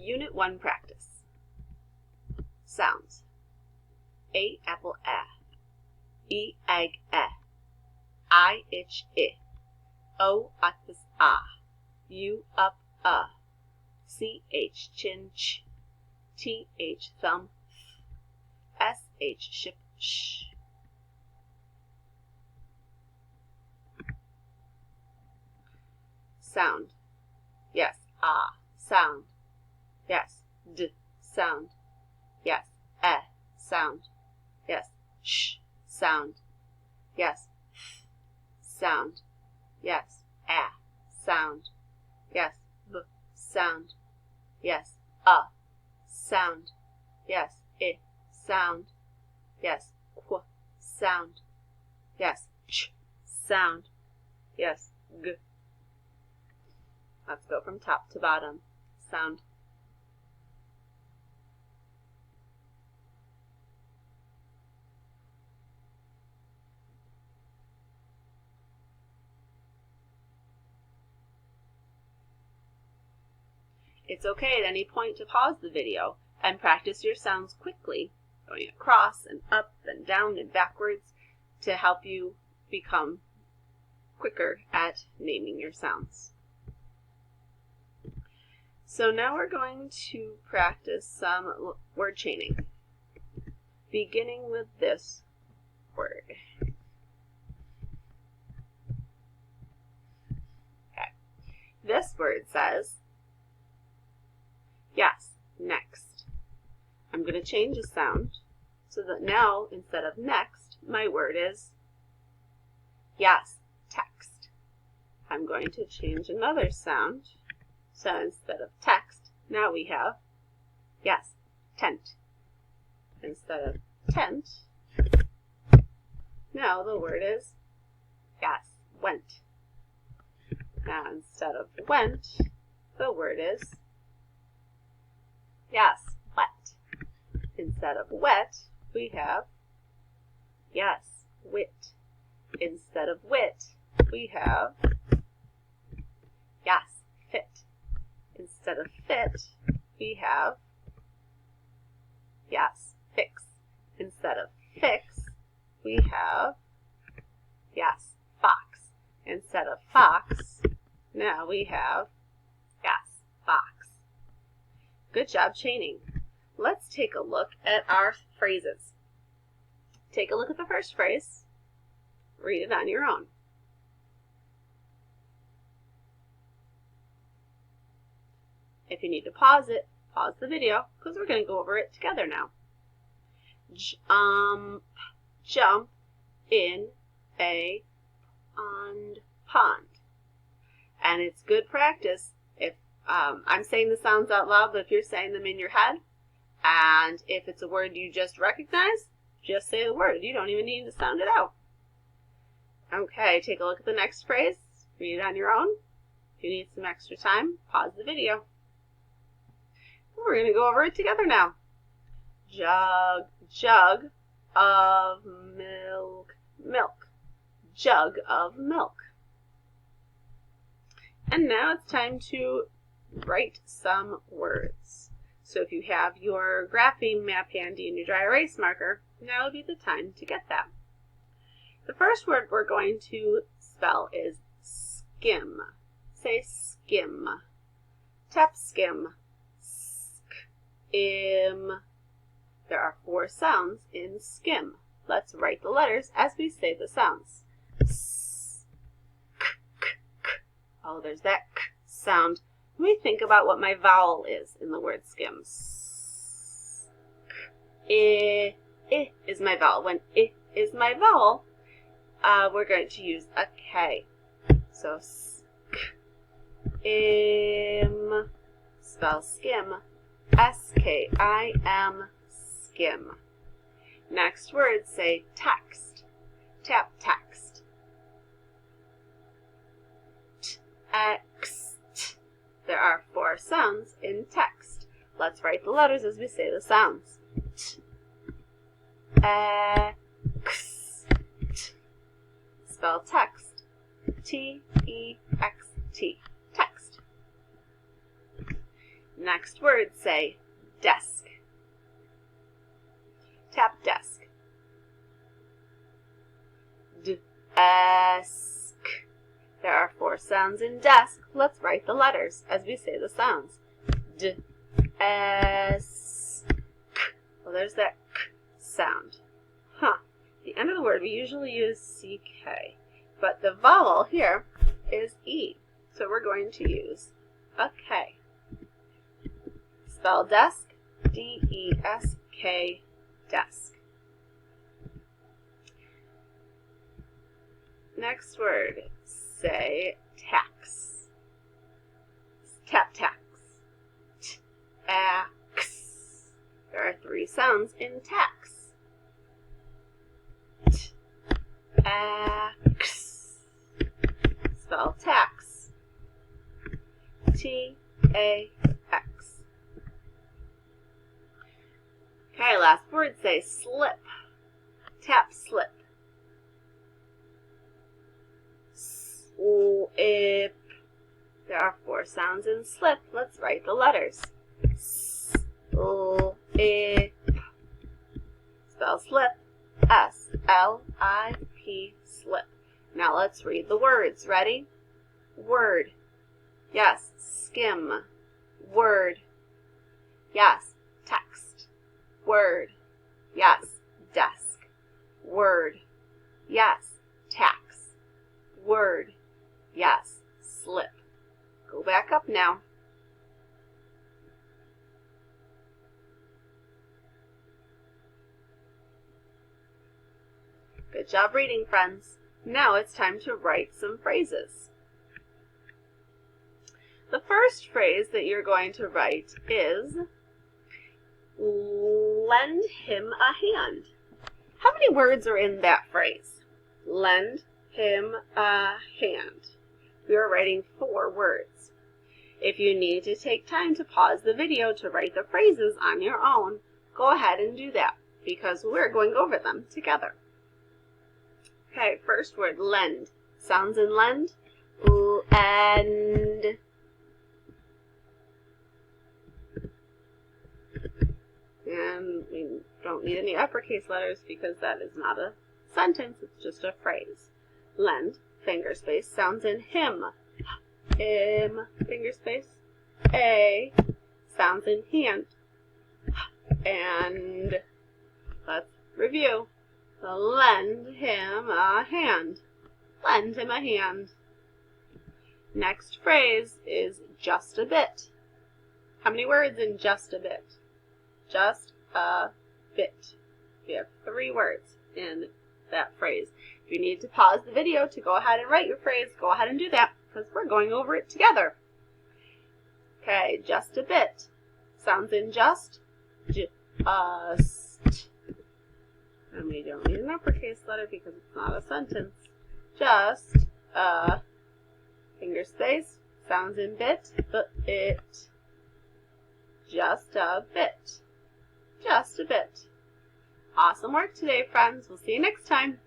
Unit 1 practice. Sounds. A apple E egg I itch O octopus U up CH chin ch TH thumb SH ship sh. Sound. Yes, sound. Yes, d sound. Yes, sound. Yes, sh sound. Yes, sound. Yes, sound. Yes, b sound. Yes, sound. Yes, sound. Yes, qu sound. Yes, ch sound. Yes, g. Let's go from top to bottom. Sound. It's okay at any point to pause the video and practice your sounds quickly, going across and up and down and backwards to help you become quicker at naming your sounds. So now we're going to practice some word chaining, beginning with this word. Okay. This word says, yes, next. I'm going to change the sound so that now, instead of next, my word is yes, text. I'm going to change another sound. So instead of text, now we have yes, tent. Instead of tent, now the word is yes, went. Now instead of went, the word is yes, wet. Instead of wet, we have yes, wit. Instead of wit, we have yes, fit. Instead of fit, we have yes, fix. Instead of fix, we have yes, fox. Instead of fox, now we have yes, fox. Good job chaining. Let's take a look at our phrases. Take a look at the first phrase. Read it on your own. If you need to pause it, pause the video because we're going to go over it together now. Jump in a pond. And it's good practice if I'm saying the sounds out loud, but if you're saying them in your head, and if it's a word you just recognize, just say the word. You don't even need to sound it out. Okay, take a look at the next phrase. Read it on your own. If you need some extra time, pause the video. We're going to go over it together now. Jug of milk. Jug of milk. And now it's time to write some words. So if you have your grapheme map handy and your dry erase marker, now would be the time to get that. The first word we're going to spell is skim. Say skim. Tap skim. Im. There are 4 sounds in skim. Let's write the letters as we say the sounds. S, k, k, k. Oh, there's that k sound. Let me think about what my vowel is in the word skim. S, k, I is my vowel. When I is my vowel, we're going to use a K. So im. Spell skim. S-K-I-M, skim. Next word, say text. Tap text. Text. There are 4 sounds in text. Let's write the letters as we say the sounds. T-X-T. Spell text. T-E-X-T. Text. Next word, say desk. Tap desk. Desk. There are 4 sounds in desk. Let's write the letters as we say the sounds. D, S, K. Well, there's that K sound. At the end of the word, we usually use CK, but the vowel here is E, so we're going to use a K. Spell desk, D-E-S-K, desk. Next word, say tax. Tap tax. T-ax. There are 3 sounds in tax. T-ax. Spell tax. T-A-X. Okay, last word, say slip. Tap slip. Slip. There are 4 sounds in slip. Let's write the letters. Slip. Spell slip. S-L-I-P, slip. Now let's read the words. Ready? Word. Yes. Skim. Word. Yes. Text. Word. Yes. Desk. Word. Yes. Tax. Word. Yes. Slip. Go back up now. Good job reading, friends. Now it's time to write some phrases. The first phrase that you're going to write is, lend him a hand. How many words are in that phrase? Lend him a hand. We are writing 4 words. If you need to take time to pause the video to write the phrases on your own, go ahead and do that, because we're going over them together. Okay, first word, lend. Sounds in lend. Lend. And we don't need any uppercase letters because that is not a sentence, it's just a phrase. Lend, finger space, sounds in him. Him, finger space. A, sounds in hand. And let's review. Lend him a hand. Lend him a hand. Next phrase is just a bit. How many words in just a bit? Just a bit. We have 3 words in that phrase. If you need to pause the video to go ahead and write your phrase, go ahead and do that, because we're going over it together. Okay, just a bit. Sounds in just. Just. And we don't need an uppercase letter because it's not a sentence. Just a, finger space, sounds in bit, but it. Just a bit. Just a bit. Awesome work today, friends. We'll see you next time.